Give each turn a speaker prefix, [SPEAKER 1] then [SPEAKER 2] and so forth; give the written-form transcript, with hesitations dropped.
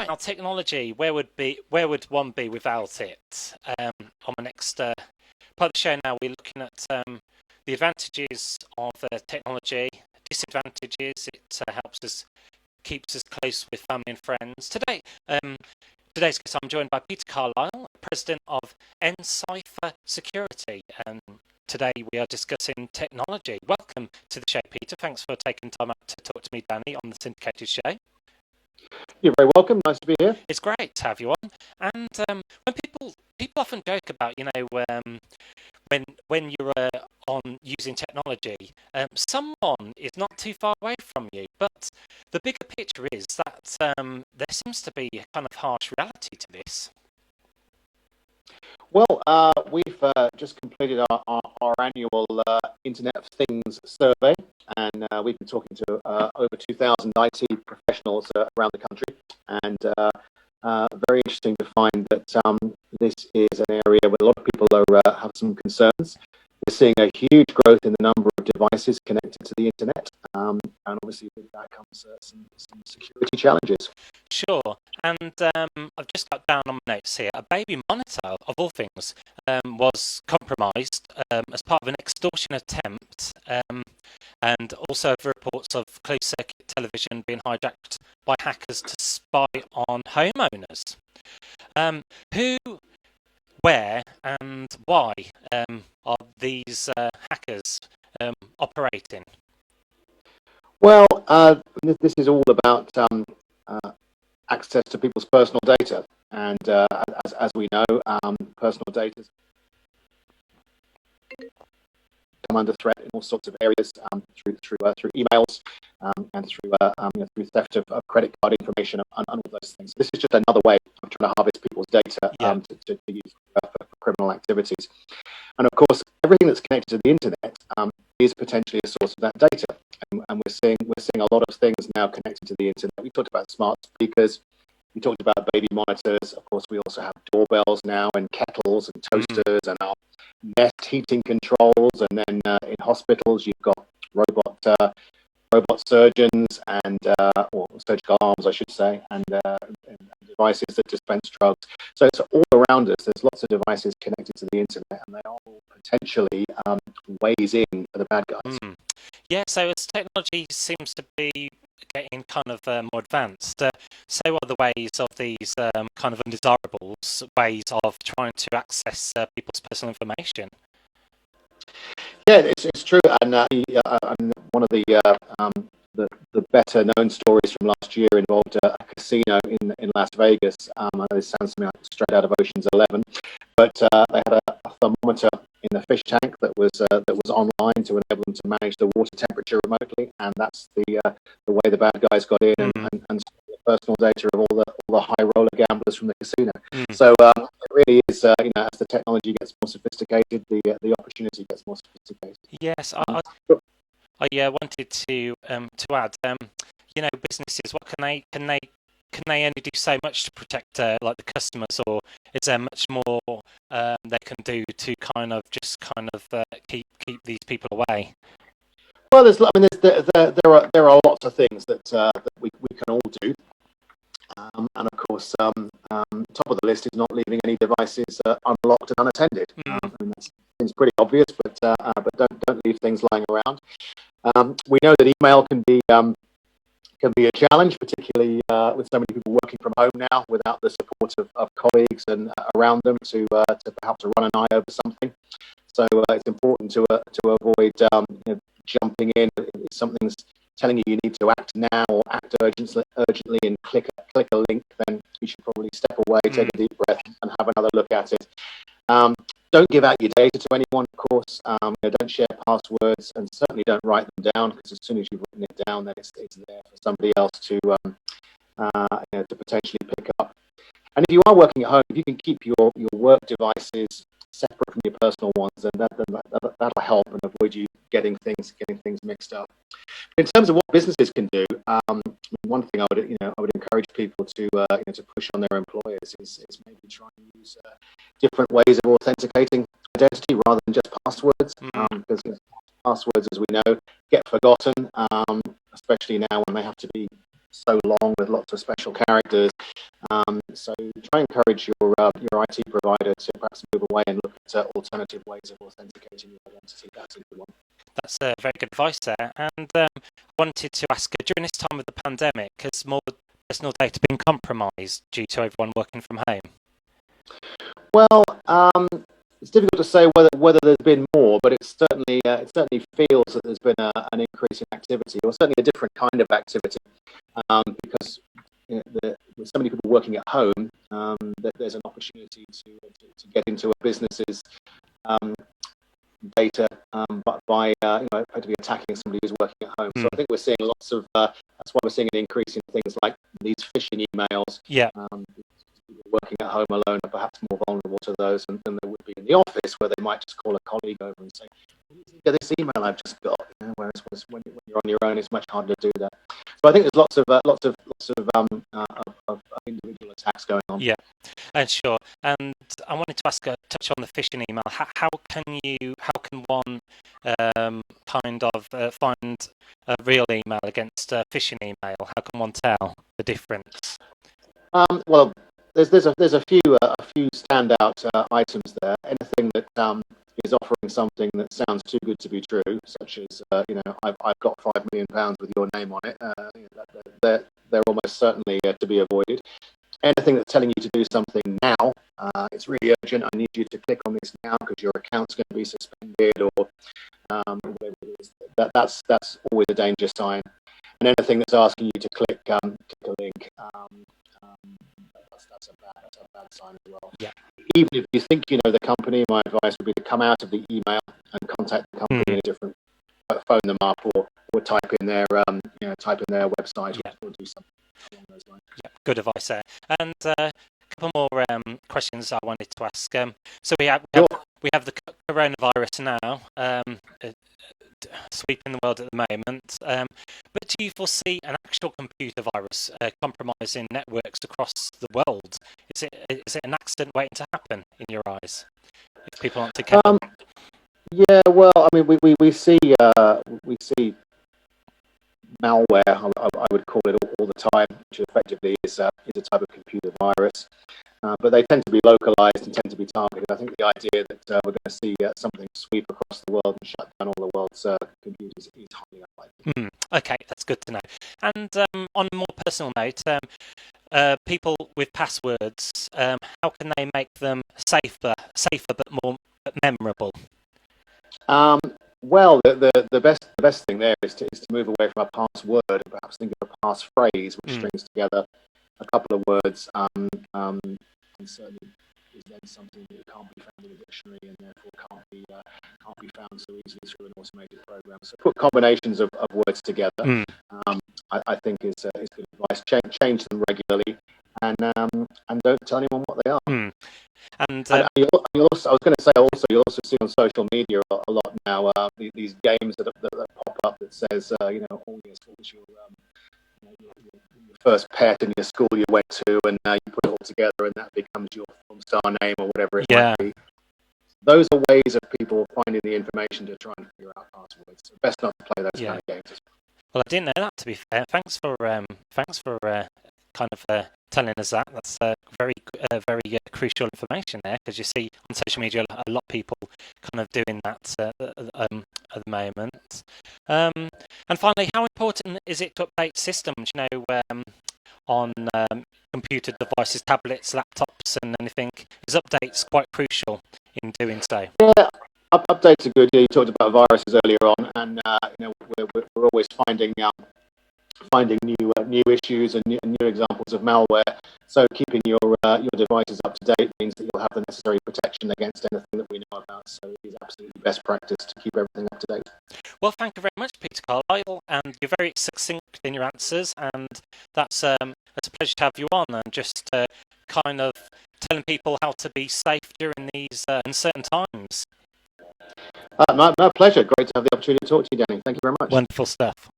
[SPEAKER 1] Now, technology, where would one be without it? On the next part of the show now, we're looking at the advantages of technology, disadvantages. It helps us, keeps us close with family and friends. Today's guest, I'm joined by Peter Carlisle, President of ncipher Security, and today we are discussing technology. Welcome to the show, Peter. Thanks for taking time out to talk to me, Danny, on the syndicated show.
[SPEAKER 2] You're very welcome. Nice to be here.
[SPEAKER 1] It's great to have you on. And when people often joke about, when you're on using technology, someone is not too far away from you. But the bigger picture is that there seems to be a kind of harsh reality to this.
[SPEAKER 2] Well, we've just completed our annual Internet of Things survey, and we've been talking to over 2,000 IT professionals around the country, and very interesting to find that this is an area where a lot of people have some concerns. We're seeing a huge growth in the number of devices connected to the internet, and obviously with that comes some security challenges.
[SPEAKER 1] Sure, and I've just got down on my notes here. A baby monitor, of all things, was compromised as part of an extortion attempt, and also reports of closed-circuit television being hijacked by hackers to spy on homeowners. Who, where, and why are these hackers operating?
[SPEAKER 2] Well, this is all about access to people's personal data, and as we know, personal data come under threat in all sorts of areas through emails and through theft of credit card information and all those things. This is just another way of trying to harvest people's data to use for criminal activities. And of course, everything that's connected to the internet is potentially a source of that data. And we're seeing a lot of things now connected to the internet. We talked about smart speakers. We talked about baby monitors. Of course, we also have doorbells now, and kettles and toasters, and our Nest heating controls. And then in hospitals, you've got robot surgeons and or surgical arms, I should say, and devices that dispense drugs. So it's all around us. There's lots of devices connected to the internet, and they all potentially ways in for the bad guys.
[SPEAKER 1] Yeah, so as technology seems to be getting kind of more advanced, so are the ways of these kind of undesirables ways of trying to access people's personal information.
[SPEAKER 2] Yeah, it's true, and one of the better known stories from last year involved a casino in Las Vegas. I know this sounds something like straight out of Ocean's 11, but they had a thermometer in the fish tank that was online to enable them to manage the water temperature remotely, and that's the way the bad guys got in and stole the personal data of all the high roller gamblers from the casino. So it really is, as the technology gets more sophisticated, the opportunity gets more sophisticated.
[SPEAKER 1] Yes, I wanted to add, businesses, what can they only do so much to protect like the customers, or is there much more they can do to kind of keep these people away?
[SPEAKER 2] Well, there are lots of things that we can all do, and of course, top of the list is not leaving any devices unlocked and unattended. That seems pretty obvious, but don't leave things lying around. We know that email can be a challenge, particularly with so many people working from home now, without the support of colleagues and around them to perhaps run an eye over something. So it's important to avoid jumping in if something's telling you need to act now or act urgently and click a link. Then you should probably step away, take a deep breath, and have another look at it. Don't give out your data to anyone, of course. Don't share passwords, and certainly don't write them down, because as soon as you've written it down, then it's there for somebody else to potentially pick up. And if you are working at home, if you can keep your work devices separate from your personal ones, then that'll help and avoid you getting things mixed up. But in terms of what businesses can do, one thing I would encourage people to push on their employers is maybe try and use different ways of authenticating identity rather than just passwords, because passwords, as we know, get forgotten, especially now when they have to be so long with lots of special characters. So try and encourage your IT provider to perhaps move away and look at alternative ways of authenticating your identity. That's a good one.
[SPEAKER 1] That's very good advice there. And I wanted to ask, during this time of the pandemic, has more personal data been compromised due to everyone working from home?
[SPEAKER 2] Well, it's difficult to say whether there's been more, but it certainly feels that there's been an increase in activity, or certainly a different kind of activity, because with so many people working at home, there's an opportunity to get into a business's data, but by effectively attacking somebody who's working at home. So I think we're seeing lots of. That's why we're seeing an increase in things like these phishing emails.
[SPEAKER 1] Yeah.
[SPEAKER 2] People working at home alone are perhaps more vulnerable to those than they would be in the office, where they might just call a colleague over and say, "Yeah, this email I've just got." Whereas when you're on your own, it's much harder to do that. So I think there's lots of individual attacks going on.
[SPEAKER 1] Yeah, sure. And I wanted to ask, touch on the phishing email. How can one kind of find a real email against a phishing email? How can one tell the difference?
[SPEAKER 2] Well, there's a few standout items there. Anything that is offering something that sounds too good to be true, such as I've got £5 million with your name on it. They're almost certainly to be avoided. Anything that's telling you to do something now, it's really urgent. I need you to click on this now because your account's going to be suspended, or whatever it is. That's always a danger sign. And anything that's asking you to click a link, that's a bad sign as well.
[SPEAKER 1] Yeah.
[SPEAKER 2] Even if you think you know the company, my advice would be to come out of the email and contact the company in a different, phone them up, or type in their website, or do something along those lines.
[SPEAKER 1] Yeah, good advice there. And a couple more questions I wanted to ask. So we have the coronavirus now sweeping the world at the moment. But do you foresee an actual computer virus compromising networks across the world? Is it an accident waiting to happen in your eyes? If people aren't too careful.
[SPEAKER 2] Yeah, well, I mean, we see malware, I would call it all the time, which effectively is a type of computer virus. But they tend to be localized and tend to be targeted. I think the idea that we're going to see something sweep across the world and shut down all the world's computers is highly unlikely.
[SPEAKER 1] Okay, that's good to know. And on a more personal note, people with passwords, how can they make them safer but memorable?
[SPEAKER 2] Well, the best thing there is to move away from a password and perhaps think of a passphrase, which strings together a couple of words, and certainly is then something that can't be found in a dictionary and therefore can't be found so easily through an automated program. So put combinations of words together. I think is good advice. Change them regularly, and don't tell anyone what they are. And you'll also, I was going to say, you'll also see on social media a lot now these games that pop up that says, oh yes, what was your first pet in your school you went to, and you put it all together, and that becomes your film star name or whatever it might be. Those are ways of people finding the information to try and figure out passwords. So best not to play those kind of games.
[SPEAKER 1] Well, I didn't know that, to be fair. Thanks for kind of telling us that. That's very crucial information there, because you see on social media a lot of people kind of doing that at the moment. And finally, how important is it to update systems? On computer devices, tablets, laptops, and anything. Is updates quite crucial in doing so?
[SPEAKER 2] Yeah, updates are good. You talked about viruses earlier on, and we're always finding new issues and new examples of malware. So keeping your devices up to date means that you'll have the necessary protection against anything that we know about. So it is absolutely best practice to keep everything up to date.
[SPEAKER 1] Well, thank you very much, Peter Carlisle, and you're very succinct in your answers, and that's a pleasure to have you on, and just kind of telling people how to be safe during these uncertain times.
[SPEAKER 2] My pleasure. Great to have the opportunity to talk to you, Danny. Thank you very much.
[SPEAKER 1] Wonderful stuff.